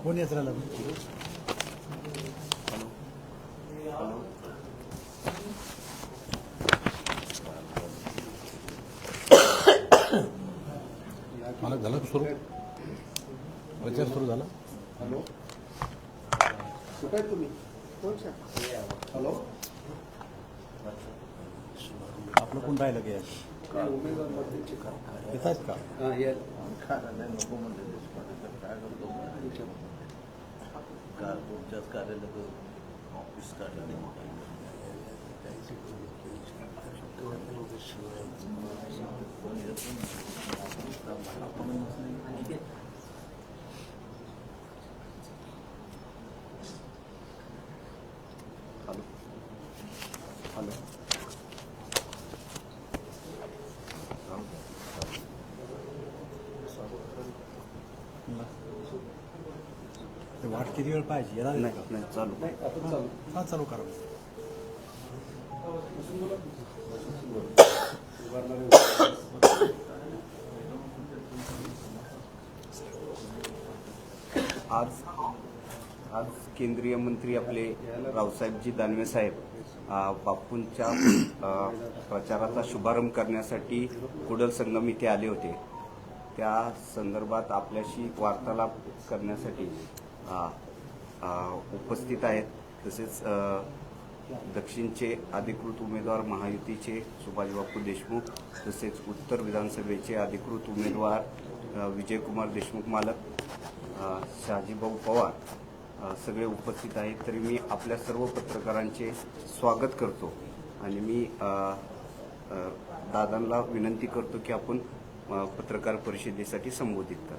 कोण येत राहिलं? मला झालं सुरू, प्रचार सुरू झाला. हॅलो, कुठे आहे तुम्ही? हॅलो, आपलं कोण राहिलं की उमेदवार बदलीचे का? येत आहेत का? हां, ये. कार्यालय ऑफिस कार्यालय हॅलो, हॅलो, ते वाट किती वेळ पाहिजे? येणार नाही का? नाही चालू नाही आता चालू. हां, चालू करा. आज केंद्रीय मंत्री आपले रावसाहेबजी दानवे साहेब बापूंच्या प्रचाराचा शुभारंभ करण्यासाठी कुडल संगम इथे आले होते. त्या संदर्भात आपल्याशी वार्तालाप करण्यासाठी उपस्थित आहेत. तसेच दक्षिणचे अधिकृत उमेदवार महायुतीचे सुभाष बापू देशमुख, तसेच उत्तर विधानसभेचे अधिकृत उमेदवार विजयकुमार देशमुख मालक, शहाजीभाऊ पवार सगळे उपस्थित आहेत. तरी मी आपल्या सर्व पत्रकारांचे स्वागत करतो आणि मी दादांना विनंती करतो की आपण पत्रकार परिषदेसाठी संबोधित करा.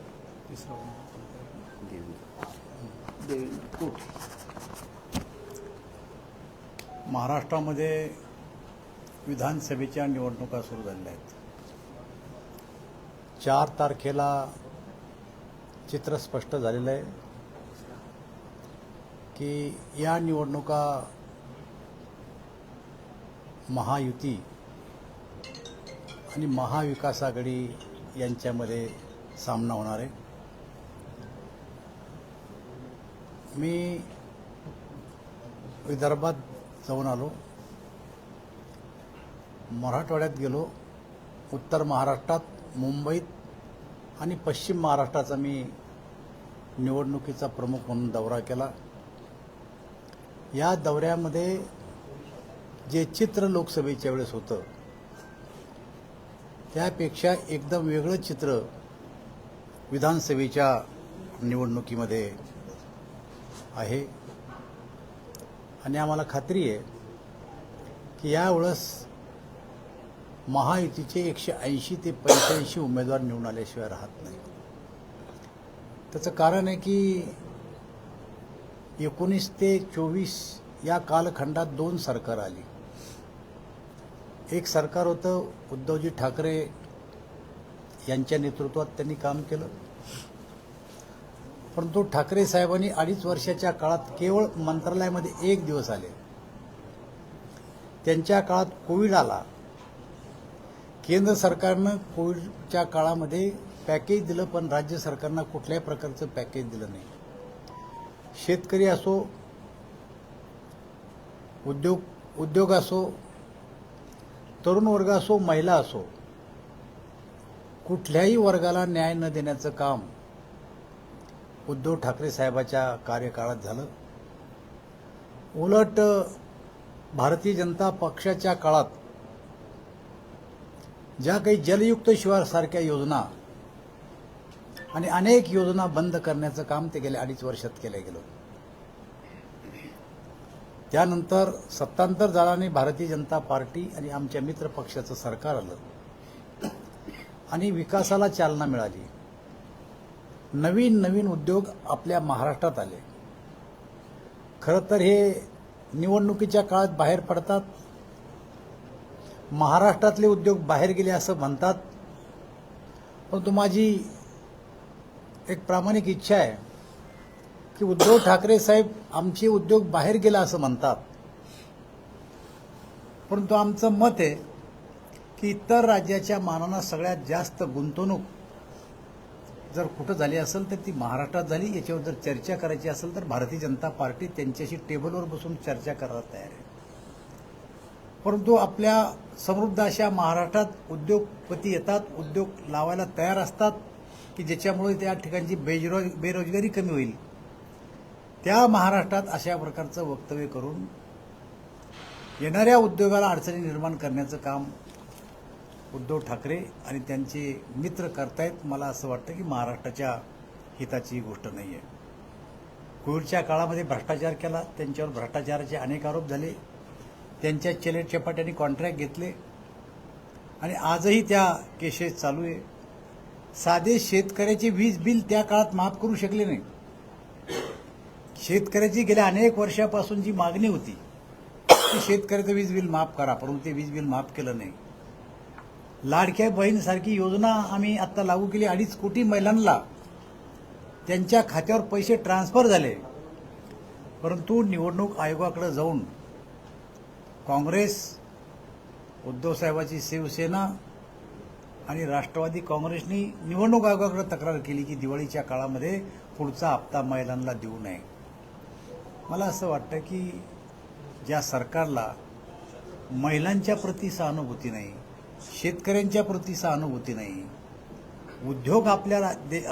महाराष्ट्रामध्ये विधानसभेच्या निवडणुका सुरू झालेल्या आहेत. 4 तारखेला चित्र स्पष्ट झालेलं आहे की या निवडणुका महायुती आणि महाविकास आघाडी यांच्यामध्ये सामना होणार आहे. मी विदर्भात जाऊन आलो, मराठवाड्यात गेलो, उत्तर महाराष्ट्रात, मुंबईत आणि पश्चिम महाराष्ट्राचा मी निवडणुकीचा प्रमुख म्हणून दौरा केला. या दौऱ्यामध्ये जे चित्र लोकसभेच्या वेळेस होतं त्यापेक्षा एकदम वेगळं चित्र विधानसभेच्या निवडणुकीमध्ये आहे आणि आम्हाला खात्री आहे की यावेळेस महायुतीचे 180 ते 85 उमेदवार निवडून आल्याशिवाय राहत नाही. त्याचं कारण आहे की 19 ते 24 या कालखंडात 2 सरकार आली. एक सरकार होतं उद्धवजी ठाकरे यांच्या नेतृत्वात, त्यांनी काम केलं. परंतु ठाकरे साहेबांनी 2.5 वर्षाच्या काळात केवळ मंत्रालयामध्ये 1 दिवस आले. त्यांच्या काळात कोविड आला. केंद्र सरकारनं कोविडच्या काळामध्ये पॅकेज दिलं, पण राज्य सरकारनं कुठल्याही प्रकारचं पॅकेज दिलं नाही. शेतकरी असो, उद्योग असो, तरुण वर्ग असो, महिला असो, कुठल्याही वर्गाला न्याय न देण्याचं काम उद्धव ठाकरे साहेबाच्या कार्यकाळात झालं. उलट भारतीय जनता पक्षाच्या काळात ज्या काही जलयुक्त शिवार सारख्या योजना आणि अनेक योजना बंद करण्याचं काम ते गेल्या 2.5 वर्षात केलं गेलं. त्यानंतर सत्तांतर झाल्याने भारतीय जनता पार्टी आणि आमच्या मित्र पक्षाचं सरकार आलं आणि विकासाला चालना मिळाली. नवीन नवीन उद्योग आपल्या महाराष्ट्रात आले. खरं तर हे निवडणुकीच्या काळात बाहेर पडतात. महाराष्ट्रातले उद्योग बाहेर गेले असं म्हणतात. परंतु माझी एक प्रामाणिक इच्छा आहे की उद्धव ठाकरे साहेब आमचे उद्योग बाहेर गेला असं म्हणतात. परंतु आमचं मत आहे की इतर राज्याच्या मानानं सगळ्यात जास्त गुंतवणूक जर कुठं झाली असेल तर ती महाराष्ट्रात झाली. याच्यावर जर चर्चा करायची असेल तर भारतीय जनता पार्टी त्यांच्याशी टेबलवर बसून चर्चा करायला तयार आहे. परंतु आपल्या समृद्ध अशा महाराष्ट्रात उद्योगपती येतात, उद्योग लावायला तयार असतात की ज्याच्यामुळे त्या ठिकाणची बेरोजगारी कमी होईल. त्या महाराष्ट्रात अशा प्रकारचं वक्तव्य करून येणाऱ्या उद्योगाला अडचणी निर्माण करण्याचं काम उद्धव ठाकरे आणि त्यांचे मित्र करतायत. मला असं वाटतं की महाराष्ट्राच्या हिताची गोष्ट नाही आहे. कोविडच्या काळामध्ये भ्रष्टाचार केला, त्यांच्यावर भ्रष्टाचाराचे अनेक आरोप झाले, त्यांच्या चेलेटचपाट्याने कॉन्ट्रॅक्ट घेतले आणि आजही त्या केसेस चालू आहे. साधे शेतकऱ्याचे वीज बिल त्या काळात माफ करू शकले नाही. शेतकऱ्याची गेल्या अनेक वर्षापासून जी मागणी होती की शेतकऱ्याचं वीज बिल माफ करा, परंतु ते वीज बिल माफ केलं नाही. लाडक्या बहीणसारखी योजना आम्ही आता लागू केली. 2.5 कोटी महिलांना त्यांच्या खात्यावर पैसे ट्रान्सफर झाले. परंतु निवडणूक आयोगाकडे जाऊन काँग्रेस, उद्धव साहेबांची शिवसेना आणि राष्ट्रवादी काँग्रेसनी निवडणूक आयोगाकडे तक्रार केली की दिवाळीच्या काळामध्ये पुढचा हप्ता महिलांना देऊ नये. मला असं वाटतं की ज्या सरकारला महिलांच्या प्रती सहानुभूती नाही, शेतकऱ्यांच्या प्रती सहानुभूती नाही, उद्योग आपल्या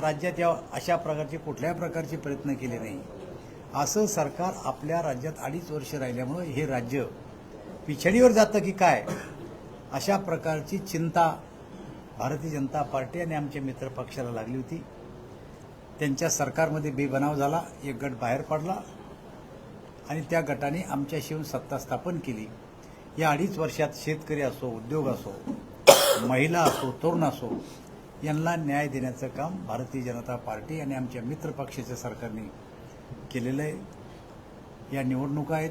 राज्यात या अशा प्रकारचे कुठल्याही प्रकारचे प्रयत्न केले नाही, असं सरकार आपल्या राज्यात 2.5 वर्ष राहिल्यामुळे हे राज्य पिछडीवर जातं की काय, अशा प्रकारची चिंता भारतीय जनता पार्टी आणि आमच्या मित्र पक्षाला लागली होती. त्यांच्या सरकारमध्ये बेबनाव झाला, एक गट बाहेर पडला आणि त्या गटाने आमच्याशी येऊन सत्ता स्थापन केली. या 2.5 वर्षात शेतकरी असो, उद्योग असो, महिला असो, तरुण असो, यांना न्याय देण्याचं काम भारतीय जनता पार्टी आणि आमच्या मित्र पक्षाच्या सरकारने केलेलं आहे. या निवडणुका आहेत.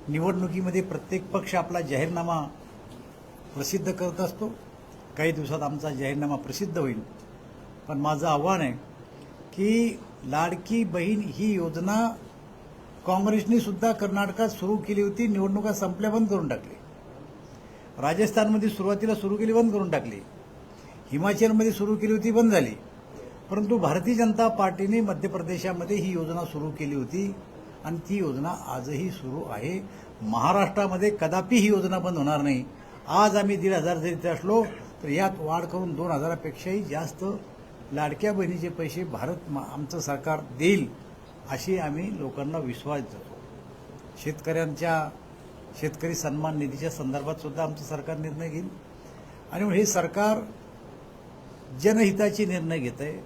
निवडणुकीमध्ये प्रत्येक पक्ष आपला जाहीरनामा प्रसिद्ध करत असतो. काही दिवसात आमचा जाहीरनामा प्रसिद्ध होईल. पण माझं आव्हान आहे की लाडकी बहीण ही योजना काँग्रेसने सुद्धा कर्नाटकात सुरू केली होती, निवडणुका संपल्या बंद करून टाकली. राजस्थानमध्ये सुरुवातीला सुरू केली, बंद करून टाकली. हिमाचलमध्ये सुरू केली होती, बंद झाली. परंतु भारतीय जनता पार्टीने मध्य प्रदेशामध्ये ही योजना सुरू केली होती आणि ती योजना आजही सुरू आहे. महाराष्ट्रामध्ये कदापि ही योजना बंद होणार नाही. आज आम्ही 1,500 जरी असलो तर यात वाढ करून 2,000पेक्षाही जास्त लाडक्या बहिणीचे पैसे आमचं सरकार देईल अशी आम्ही लोकांना विश्वास देतो. शेतकरी सन्मान निधीच्या संदर्भात सुद्धा आमचं सरकार निर्णय घेईल आणि हे सरकार जनहिताचे निर्णय घेत आहे.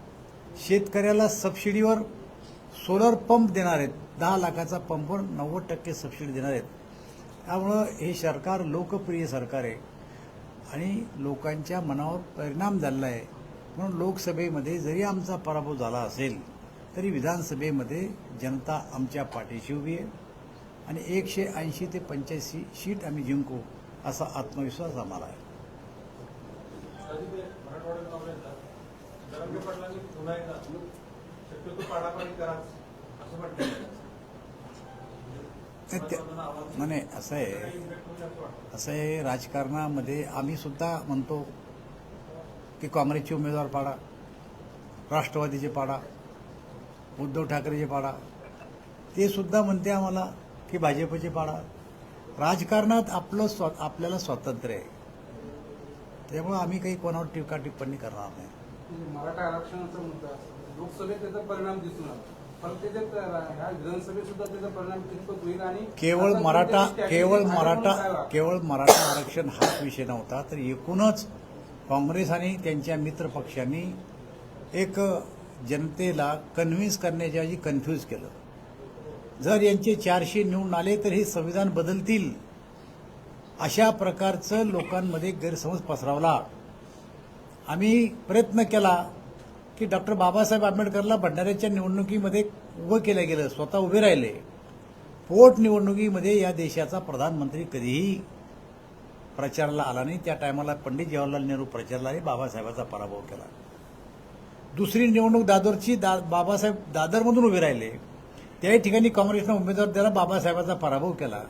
शेतकऱ्याला सबसिडीवर सोलर पंप देणार आहेत. 10 लाखाचा पंपवर 90% सबसिडी देणार आहेत. त्यामुळं हे सरकार लोकप्रिय सरकार आहे आणि लोकांच्या मनावर परिणाम झालेला आहे. म्हणून लोकसभेमध्ये जरी आमचा पराभव झाला असेल तरी विधानसभेमध्ये जनता आमच्या पाठीशी उभी आहे आणि 180 ते 85 सीट आम्ही जिंकू असा आत्मविश्वास आम्हाला आहे. नाही, असं आहे राजकारणामध्ये आम्ही सुद्धा म्हणतो की काँग्रेसचे उमेदवार पाडा, राष्ट्रवादीचे पाडा, उद्धव ठाकरेचे पाडा. ते सुद्धा म्हणते आम्हाला की भाजपचे पाडा. राजकारणात आपल्याला स्वातंत्र्य आहे. त्यामुळे आम्ही काही कोणावर टीका टिप्पणी करणार नाही. मराठा आरक्षणाचा मुद्दा लोकसभेत त्याचा परिणाम दिसून आला, पण त्याच्यात ह्या विधानसभेत सुद्धा त्याचा परिणाम कितपत होईल आणि केवळ मराठा आरक्षण हाच विषय नव्हता, तर एकूणच काँग्रेस आणि त्यांच्या मित्र पक्षांनी एक जनतेला कन्व्हिन्स करण्याच्या ऐवजी कन्फ्यूज केलं. जर यांचे 400 निवडून आले तर हे संविधान बदलतील अशा प्रकारचं लोकांमध्ये गैरसमज पसरवला. आम्ही प्रयत्न केला की डॉक्टर बाबासाहेब आंबेडकरला भंडाऱ्याच्या निवडणुकीमध्ये उभं केलं गेलं, स्वतः उभे राहिले. पोटनिवडणुकीमध्ये या देशाचा प्रधानमंत्री कधीही प्रचाराला आला नाही. त्या टायमाला पंडित जवाहरलाल नेहरू प्रचाराला आले, बाबासाहेबांचा पराभव केला. दुसरी निवडणूक दादरची, बाबासाहेब दादरमधून उभे राहिले. त्याही ठिकाणी काँग्रेसनं उमेदवार द्यायला बाबासाहेबांचा पराभव केला.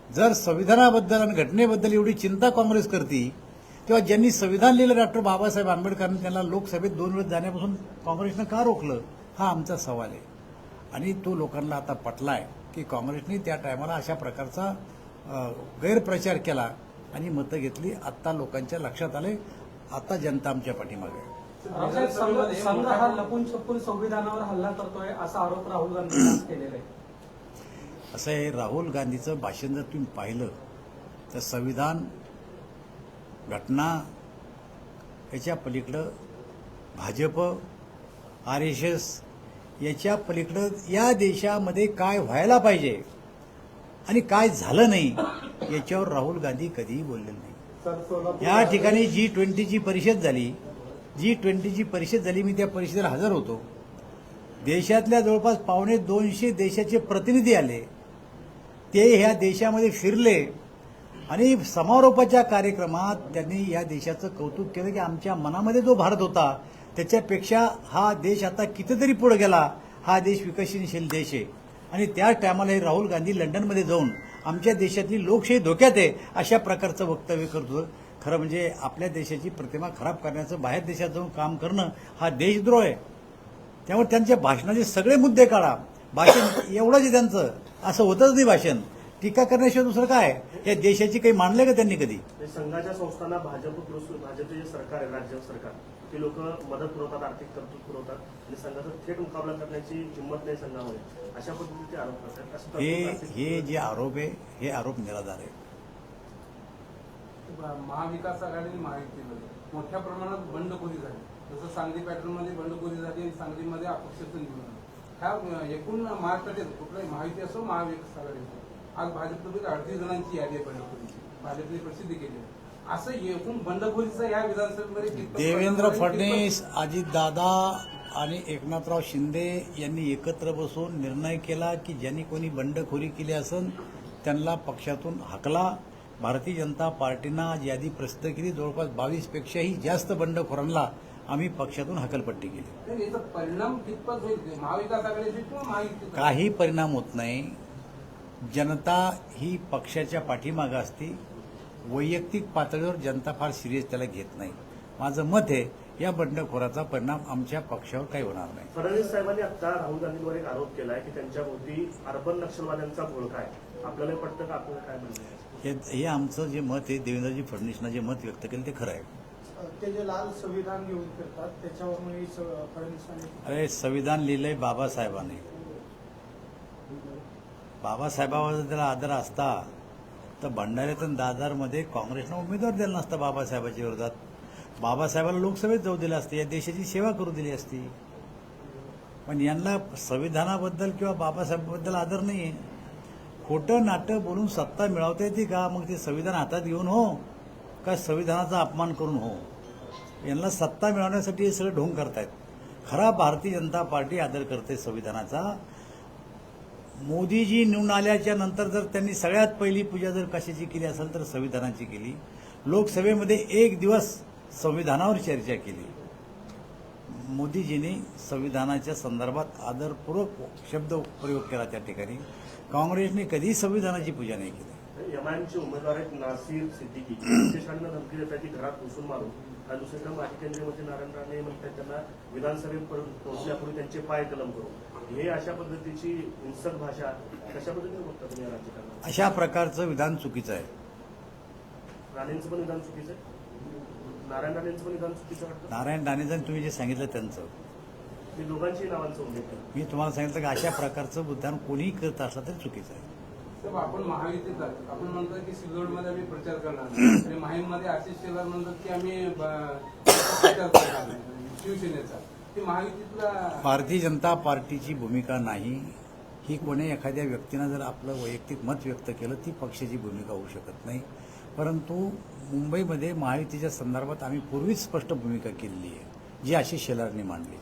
जर संविधानाबद्दल आणि घटनेबद्दल एवढी चिंता काँग्रेस करती किंवा ज्यांनी संविधान लिहिलं डॉक्टर बाबासाहेब आंबेडकरांनी त्यांना लोकसभेत 2 वेळेस जाण्यापासून काँग्रेसनं का रोखलं, हा आमचा सवाल आहे. आणि तो लोकांना आता पटलाय की काँग्रेसने त्या टायमाला अशा प्रकारचा गैरप्रचार केला आणि मतं घेतली. आत्ता लोकांच्या लक्षात आले, आता जनता आमच्या पाठीमागे आहे. संघ हा लपून छपून संविधानावर हल्ला करतोय असा आरोप राहुल गांधी आज केलेला आहे. असं आहे, राहुल गांधीचं भाषण जर तुम्ही पाहिलं तर संविधान, घटना, याच्या पलीकडं भाजप, RSS याच्या पलीकडं या देशामध्ये काय व्हायला पाहिजे आणि काय झालं नाही याच्यावर राहुल गांधी कधीही बोललेले नाही. या ठिकाणी G20ची परिषद झाली. G20ची परिषद झाली, मी त्या परिषदेला हजर होतो. देशातल्या जवळपास 250 देशाचे प्रतिनिधी आले. ते ह्या देशामध्ये फिरले आणि समारोपाच्या कार्यक्रमात त्यांनी या देशाचं कौतुक केलं की आमच्या मनामध्ये जो भारत होता त्याच्यापेक्षा हा देश आता कितीतरी पुढे गेला, हा देश विकसनशील देश आहे. आणि त्या टायमाला राहुल गांधी लंडनमध्ये जाऊन आमच्या देशातली लोकशाही धोक्यात आहे अशा प्रकारचं वक्तव्य करतो. खरं म्हणजे आपल्या देशाची प्रतिमा खराब करण्याचं, बाहेर देशात जाऊन काम करणं हा देशद्रोह आहे. त्यामुळे त्यांच्या भाषणाचे सगळे मुद्दे काढा. भाषण एवढंच आहे त्यांचं, असं होतच नाही भाषण. टीका करण्याशिवाय दुसरं काय? या देशाची काही मांडले का त्यांनी कधी? संघाच्या संस्थांना भाजपचे जे सरकार आहे, राज्य सरकार, ते लोक मदत पुरवतात, आर्थिक तरतूद पुरवतात आणि संघाचा थेट मुकाबला करण्याची हिंमत नाही संघामध्ये, अशा पद्धतीचे आरोप करतात. हे जे आरोप आहे हे आरोप निराधार आहे. महाविकास आघाडी आणि महायुतीमध्ये मोठ्या प्रमाणात बंडखोरी झाली. जसं सांगली पॅटर्नमध्ये बंडखोरी झाली आणि सांगलीमध्ये अपक्षाचं निवडून आलं. ह्या एकूण महाराष्ट्रातील कुठलाही महायुती असो, महाविकास आघाडी असो, आज भाजपमध्ये 38 जणांची यादी आहे बंडखोरीची, भाजपने प्रसिद्ध केली. असं एकूण बंडखोरीचं या विधानसभेमध्ये देवेंद्र फडणवीस, अजितदादा आणि एकनाथराव शिंदे यांनी एकत्र बसून निर्णय केला की ज्यांनी कोणी बंडखोरी केली असेल त्यांना पक्षातून हाकला. भारतीय जनता पार्टीनं आज यादी प्रसिद्ध केली. जवळपास 22 पेक्षाही जास्त बंडखोरांना आम्ही पक्षातून हकलपट्टी केली. याचा परिणाम कितपत होईल, महाविकास आघाडीचे किंवा महायुती? काही परिणाम होत नाही. जनता ही पक्षाच्या पाठीमागं असते. वैयक्तिक पातळीवर जनता फार सिरियस त्याला घेत नाही. माझं मत आहे या बंडखोराचा परिणाम आमच्या पक्षावर काही होणार नाही. फडणवीस साहेबांनी आता राहुल गांधींवर एक आरोप केलाय की त्यांच्या भोवती अर्बन नक्षलवाद्यांचा घोळका आहे. आपल्याला पटतं का? आपल्याला काय म्हणणं आहे? हे आमचं जे मत आहे, देवेंद्रजी फडणवीसनं जे मत व्यक्त केलं ते खरं आहे. ते जे लाल संविधान घेऊन फिरतात त्याच्यावरून फडणवीसांनी, अरे संविधान लिहिलंय बाबासाहेबांनी. बाबासाहेबांवर जर त्याला आदर असता तर भंडाऱ्यात आणि दादरमध्ये काँग्रेसनं उमेदवार दिला नसता बाबासाहेबांच्या विरोधात. बाबासाहेबांना लोकसभेत जाऊ दिलं असते, या देशाची सेवा करू दिली असती. पण यांना संविधानाबद्दल किंवा बाबासाहेबांबद्दल आदर नाही आहे. खोटं नाटं बोलून सत्ता मिळवता येते का? मग ते संविधान हातात घेऊन हो का संविधानाचा अपमान करून हो? यांना सत्ता मिळवण्यासाठी हे सगळं ढोंग करतायत. खरा भारतीय जनता पार्टी आदर करते संविधानाचा. मोदीजी निवडून आल्याच्या नंतर जर त्यांनी सगळ्यात पहिली पूजा जर कशाची केली असेल तर संविधानाची केली. लोकसभेमध्ये 1 दिवस संविधानावर चर्चा केली. मोदीजींनी संविधानाच्या संदर्भात आदरपूर्वक शब्द प्रयोग केला. त्या ठिकाणी काँग्रेसने कधीही संविधानाची पूजा नाही केली. एमआयएमचे उमेदवार आहेत नासिर सिद्दीकी, देशांना धमकी देतात की घरात घुसून मारून. आणि दुसरीकडे माजी केंद्रीय मंत्री नारायण राणे म्हणतात त्यांना विधानसभेत पोहोचण्यापूर्वी त्यांचे पाय कलम करू. हे अशा पद्धतीची हिंसक भाषा कशा पद्धतीने बघता तुम्ही या राज्यकारणात? अशा प्रकारचं विधान चुकीचं आहे. राणेंचं पण विधान चुकीचं आहे. नारायण राणेंचं पण विधान चुकीचं वाटतं. नारायण राणेचं तुम्ही जे सांगितलं त्यांचं, मी दोघांच्याही नावांचा उल्लेख केला. मी तुम्हाला सांगितलं की अशा प्रकारचं विधान कोणीही करत असलं तरी चुकीचं आहे. साहेब, आपण महायुतीत आहोत. आपण म्हणतो की सिल्लोडमध्ये आम्ही प्रचार करणार नाही आणि माहीममध्ये आशिष शेलार म्हणतात की आम्ही प्रचार करणार नाही शिवसेनेचा. ती महायुतीतला भारतीय जनता पार्टीची भूमिका नाही ही. कोणी एखाद्या व्यक्तीनं जर आपलं वैयक्तिक मत व्यक्त केलं ती पक्षाची भूमिका होऊ शकत नाही. परंतु मुंबईमध्ये महायुतीच्या संदर्भात आम्ही पूर्वीच स्पष्ट भूमिका केलेली आहे, जी आशिष शेलारने मांडली.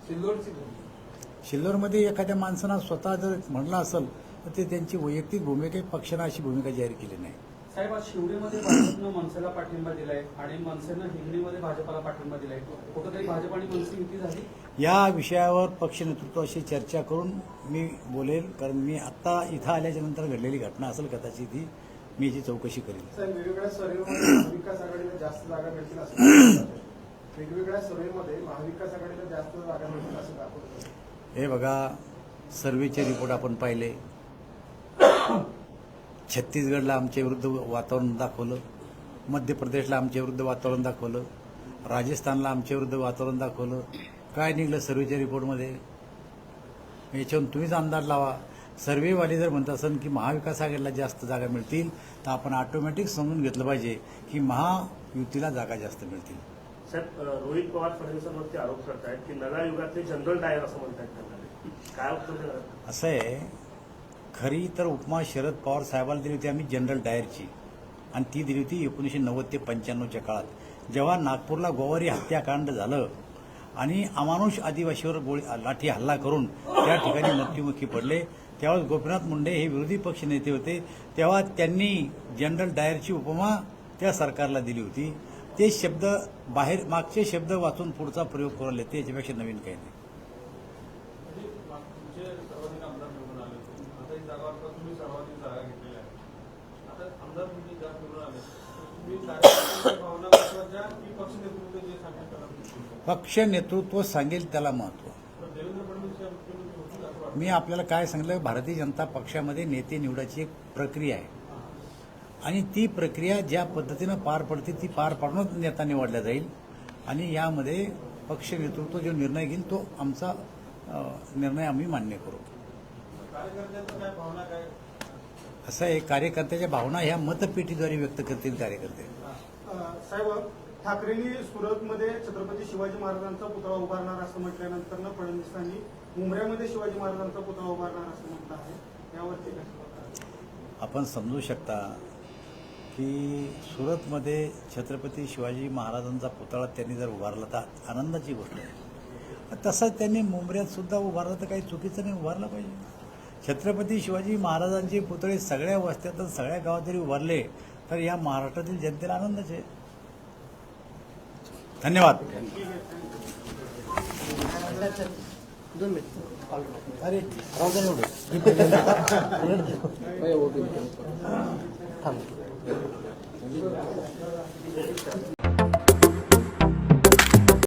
सिल्लोडची सिल्लोडमध्ये एखाद्या माणसानं स्वतः जर म्हणलं असेल तर ते त्यांची वैयक्तिक भूमिका आहे. पक्षानं अशी भूमिका जाहीर केली नाही. साहेब, आज शिवडीमध्ये भाजपनं मनसेला पाठिंबा दिलाय आणि मनसेनं हिंगणीमध्ये भाजपाला पाठिंबा दिलाय. कुठेतरी भाजप आणि मनसे युती झाली. या विषयावर पक्ष नेतृत्वाशी चर्चा करून मी बोलेल. कारण मी आत्ता इथं आल्याच्या नंतर घडलेली घटना असेल कदाचित ही. मी याची चौकशी करेन. साहेब, वेगवेगळ्या सर्वेमध्ये महाविकास आघाडीला जास्त जागा मिळतील असं दाखवलं जातंय. वेगवेगळ्या सर्वेमध्ये महाविकास आघाडीला जास्त जागा मिळतील असं दाखवलं जातंय. हे बघा, सर्वेचे रिपोर्ट आपण पाहिले. छत्तीसगडला आमच्या विरुद्ध वातावरण दाखवलं, मध्य प्रदेशला आमच्या विरुद्ध वातावरण दाखवलं, राजस्थानला आमच्या विरुद्ध वातावरण दाखवलं. काय निघलं सर्वेच्या रिपोर्टमध्ये? याच्यावरून तुम्हीच अंदाज लावा. सर्वेवाले जर म्हणत असेल की महाविकास आघाडीला जास्त जागा मिळतील, तर आपण ऑटोमॅटिक समजून घेतलं पाहिजे की महायुतीला जागा जास्त मिळतील. साहेब, रोहित पवार फडणवीसांवरती आरोप करतायत की नव्या युगातले जनरल डायर असं म्हणतात त्यांना. काय उत्तर देणार? असं आहे, खरी तर उपमा शरद पवार साहेबाला दिली होती आम्ही जनरल डायरची, आणि ती दिली होती 1990 ते 95च्या काळात, जेव्हा नागपूरला गोवारी हत्याकांड झालं आणि अमानुष आदिवासीवर लाठी हल्ला करून त्या ठिकाणी मृत्युमुखी पडले. त्यावेळेस गोपीनाथ मुंडे हे विरोधी पक्ष नेते होते, तेव्हा त्यांनी जनरल डायरची उपमा त्या सरकारला दिली होती. ते शब्द बाहेर, मागचे शब्द वाचून पुढचा प्रयोग करून येते, याच्यापेक्षा नवीन काही नाही. तुमचे सर्वाधिक आमदार निवडून आले, आता ही जागा वाटतं तुम्ही सर्वाधिक जागा घेतलेल्या आहेत. आता आमदार तुम्ही जागा निवडून आले, तुम्ही कार्यकर्त्यांच्या भावना महत्वाच्या की पक्ष नेतृत्व जे सांगेल त्याला महत्त्व? पक्ष नेतृत्व सांगेल त्याला महत्त्व. पण देवेंद्र फडणवीस या मुख्यमंत्री होतील असं वाटतं. मी आपल्याला काय सांगितलं, भारतीय जनता पक्षामध्ये नेते निवडायची एक प्रक्रिया आहे, आणि ती प्रक्रिया ज्या पद्धतीनं पार पडते ती पार पाडूनच नेता निवडला जाईल. आणि यामध्ये पक्ष नेतृत्व जो निर्णय घेईल तो आमचा निर्णय आम्ही मान्य करू. कार्यकर्त्यांचं काय भावना काय? असं आहे, कार्यकर्त्याच्या भावना ह्या मतपेटीद्वारे व्यक्त करतील कार्यकर्ते. साहेब, ठाकरेंनी सुरतमध्ये छत्रपती शिवाजी महाराजांचा पुतळा उभारणार असं म्हटल्यानंतर फडणवीसांनी मुंबईमध्ये शिवाजी महाराजांचा पुतळा उभारणार असं म्हटलं आहे. यावरती काय? आपण समजू शकता की सुरतमध्ये छत्रपती शिवाजी महाराजांचा पुतळा त्यांनी जर उभारला तर आनंदाची गोष्ट आहे. तसंच त्यांनी मुंबऱ्यात सुद्धा उभारलं तर काही चुकीचं नाही, उभारलं पाहिजे. छत्रपती शिवाजी महाराजांचे पुतळे सगळ्या वस्त्यात सगळ्या गावात जरी उभारले तर या महाराष्ट्रातील जनतेला आनंदच आहे. धन्यवाद. अरे राहू दे एवढं.